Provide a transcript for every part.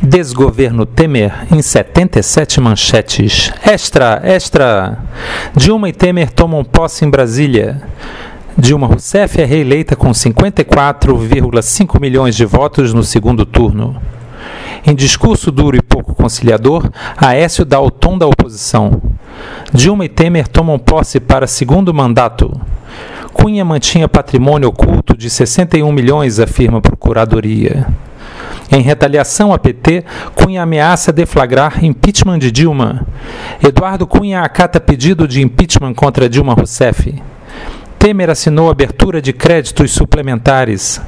Desgoverno Temer em 77 manchetes. Extra, extra! Dilma e Temer tomam posse em Brasília. Dilma Rousseff é reeleita com 54,5 milhões de votos no segundo turno. Em discurso duro e pouco conciliador, Aécio dá o tom da oposição. Dilma e Temer tomam posse para segundo mandato. Cunha mantinha patrimônio oculto de 61 milhões, afirma a Procuradoria. Em retaliação à PT, Cunha ameaça deflagrar impeachment de Dilma. Eduardo Cunha acata pedido de impeachment contra Dilma Rousseff. Temer assinou abertura de créditos suplementares.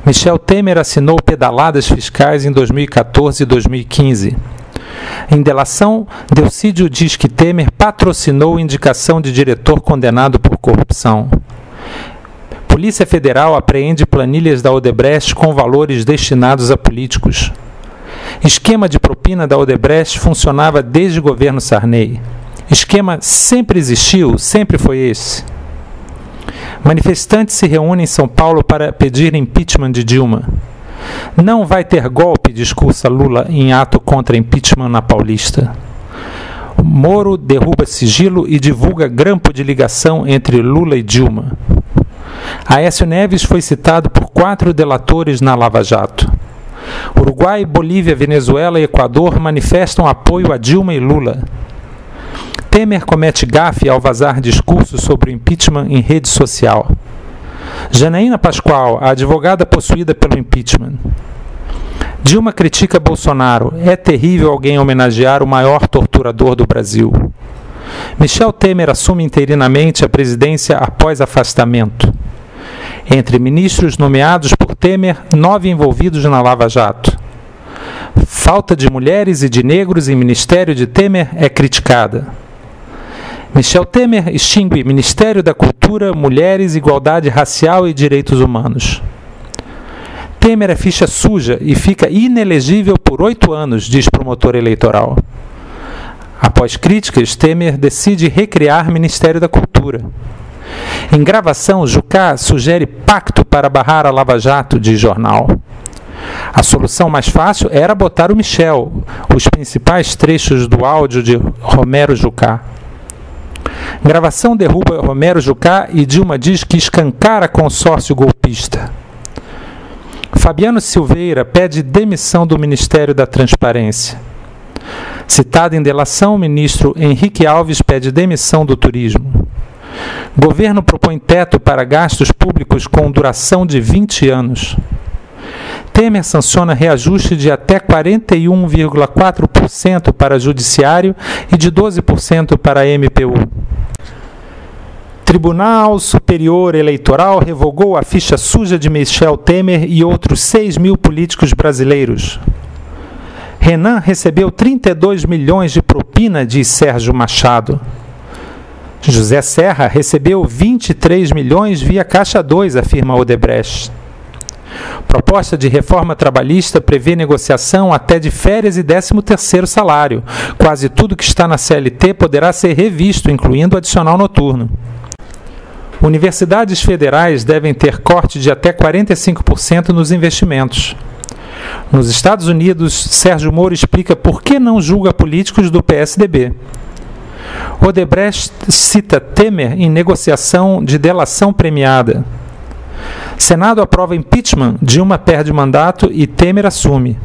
Michel Temer assinou pedaladas fiscais em 2014 e 2015. Em delação, Delcídio diz que Temer patrocinou indicação de diretor condenado por corrupção. Polícia Federal apreende planilhas da Odebrecht com valores destinados a políticos. Esquema de propina da Odebrecht funcionava desde o governo Sarney. Esquema sempre existiu, sempre foi esse. Manifestantes se reúnem em São Paulo para pedir impeachment de Dilma. Não vai ter golpe, discursa Lula em ato contra impeachment na Paulista. Moro derruba sigilo e divulga grampo de ligação entre Lula e Dilma. Aécio Neves foi citado por 4 delatores na Lava Jato. Uruguai, Bolívia, Venezuela e Equador manifestam apoio a Dilma e Lula. Temer comete gafe ao vazar discursos sobre o impeachment em rede social. Janaína Pascoal, a advogada possuída pelo impeachment. Dilma critica Bolsonaro. É terrível alguém homenagear o maior torturador do Brasil. Michel Temer assume interinamente a presidência após afastamento. Entre ministros nomeados por Temer, 9 envolvidos na Lava Jato. Falta de mulheres e de negros em ministério de Temer é criticada. Michel Temer extingue Ministério da Cultura, Mulheres, Igualdade Racial e Direitos Humanos. Temer é ficha suja e fica inelegível por 8 anos, diz promotor eleitoral. Após críticas, Temer decide recriar Ministério da Cultura. Em gravação, Jucá sugere pacto para barrar a Lava Jato, diz jornal. A solução mais fácil era botar o Michel, os principais trechos do áudio de Romero Jucá. Gravação derruba Romero Jucá e Dilma diz que escancara consórcio golpista. Fabiano Silveira pede demissão do Ministério da Transparência. Citado em delação, o ministro Henrique Alves pede demissão do turismo. Governo propõe teto para gastos públicos com duração de 20 anos. Temer sanciona reajuste de até 41,4% para Judiciário e de 12% para a MPU. Tribunal Superior Eleitoral revogou a ficha suja de Michel Temer e outros 6 mil políticos brasileiros. Renan recebeu 32 milhões de propina, diz Sérgio Machado. José Serra recebeu 23 milhões via Caixa 2, afirma Odebrecht. Proposta de reforma trabalhista prevê negociação até de férias e 13º salário. Quase tudo que está na CLT poderá ser revisto, incluindo o adicional noturno. Universidades federais devem ter corte de até 45% nos investimentos. Nos Estados Unidos, Sérgio Moro explica por que não julga políticos do PSDB. Odebrecht cita Temer em negociação de delação premiada. Senado aprova impeachment, Dilma perde mandato e Temer assume.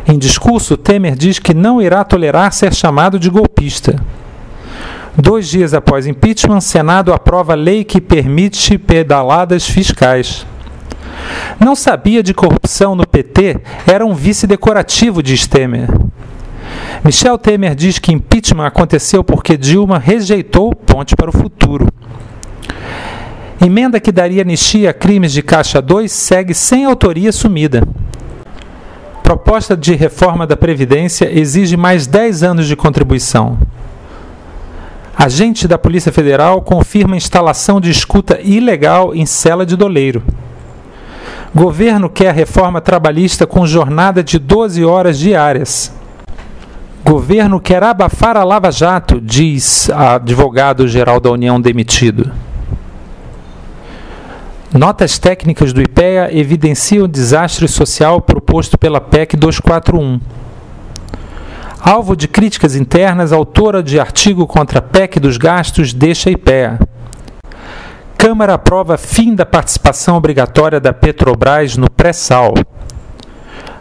Em discurso, Temer diz que não irá tolerar ser chamado de golpista. 2 dias após impeachment, Senado aprova lei que permite pedaladas fiscais. Não sabia de corrupção no PT, era um vice decorativo, diz Temer. Michel Temer diz que impeachment aconteceu porque Dilma rejeitou Ponte para o Futuro. Emenda que daria anistia a crimes de Caixa 2 segue sem autoria sumida. Proposta de reforma da Previdência exige mais 10 anos de contribuição. Agente da Polícia Federal confirma instalação de escuta ilegal em cela de doleiro. Governo quer reforma trabalhista com jornada de 12 horas diárias. Governo quer abafar a Lava Jato, diz advogado-geral da União demitido. Notas técnicas do IPEA evidenciam o desastre social proposto pela PEC 241. Alvo de críticas internas, autora de artigo contra a PEC dos gastos deixa IPEA. Câmara aprova fim da participação obrigatória da Petrobras no pré-sal.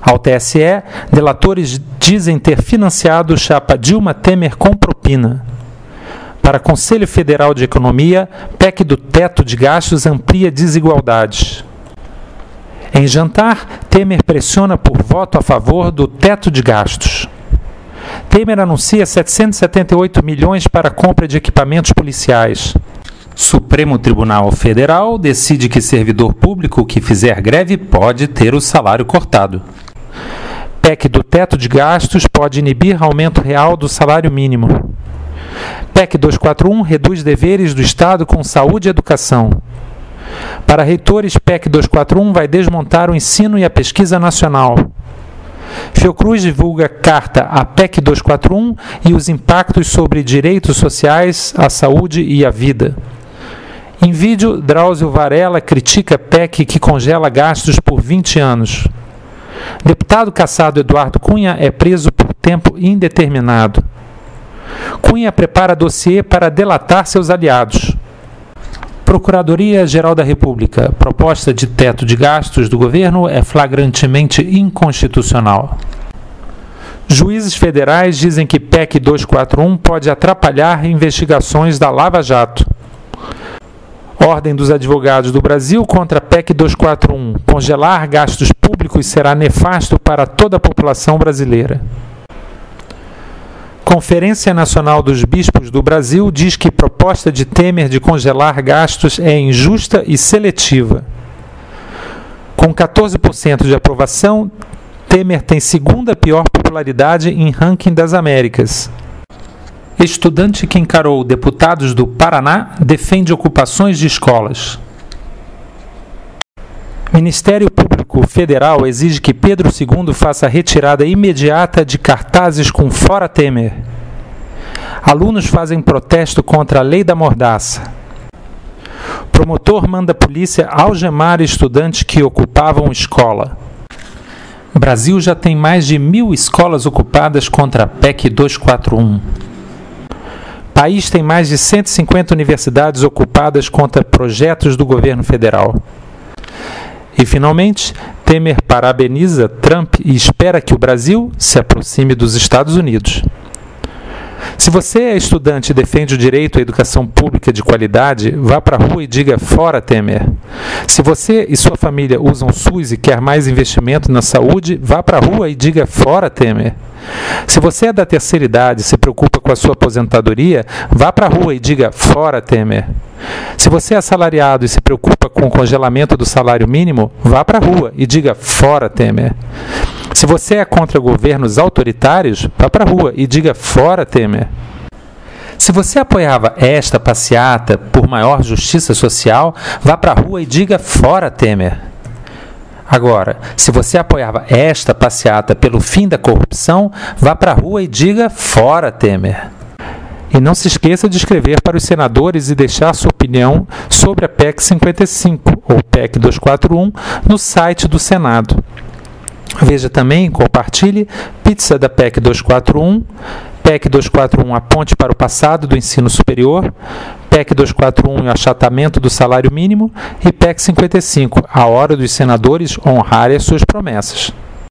Ao TSE, delatores dizem ter financiado chapa Dilma Temer com propina. Para Conselho Federal de Economia, PEC do teto de gastos amplia desigualdades. Em jantar, Temer pressiona por voto a favor do teto de gastos. Temer anuncia 778 milhões para a compra de equipamentos policiais. Supremo Tribunal Federal decide que servidor público que fizer greve pode ter o salário cortado. PEC do teto de gastos pode inibir aumento real do salário mínimo. PEC 241 reduz deveres do Estado com saúde e educação. Para reitores, PEC 241 vai desmontar o ensino e a pesquisa nacional. Fiocruz divulga carta à PEC 241 e os impactos sobre direitos sociais, a saúde e a vida. Em vídeo, Drauzio Varela critica PEC que congela gastos por 20 anos. Deputado cassado Eduardo Cunha é preso por tempo indeterminado. Cunha prepara dossiê para delatar seus aliados. Procuradoria-Geral da República. Proposta de teto de gastos do governo é flagrantemente inconstitucional. Juízes federais dizem que PEC 241 pode atrapalhar investigações da Lava Jato. Ordem dos Advogados do Brasil contra a PEC 241. Congelar gastos públicos será nefasto para toda a população brasileira. Conferência Nacional dos Bispos do Brasil diz que proposta de Temer de congelar gastos é injusta e seletiva. Com 14% de aprovação, Temer tem segunda pior popularidade em ranking das Américas. Estudante que encarou deputados do Paraná defende ocupações de escolas. Ministério Público Federal exige que Pedro II faça retirada imediata de cartazes com Fora Temer. Alunos fazem protesto contra a lei da mordaça. Promotor manda a polícia algemar estudantes que ocupavam escola. Brasil já tem mais de 1.000 escolas ocupadas contra a PEC 241. País tem mais de 150 universidades ocupadas contra projetos do governo federal. E, finalmente, Temer parabeniza Trump e espera que o Brasil se aproxime dos Estados Unidos. Se você é estudante e defende o direito à educação pública de qualidade, vá para a rua e diga fora Temer. Se você e sua família usam SUS e quer mais investimento na saúde, vá para a rua e diga fora Temer. Se você é da terceira idade e se preocupa com a sua aposentadoria, vá para a rua e diga fora Temer. Se você é assalariado e se preocupa com o congelamento do salário mínimo, vá para a rua e diga fora Temer. Se você é contra governos autoritários, vá para a rua e diga fora Temer. Se você apoiava esta passeata por maior justiça social, vá para a rua e diga fora Temer. Agora, se você apoiava esta passeata pelo fim da corrupção, vá para a rua e diga fora Temer. E não se esqueça de escrever para os senadores e deixar sua opinião sobre a PEC 55 ou PEC 241 no site do Senado. Veja também e compartilhe pizza da PEC 241, PEC 241 a ponte para o passado do ensino superior, PEC 241 e o achatamento do salário mínimo e PEC 55, a hora dos senadores honrarem as suas promessas.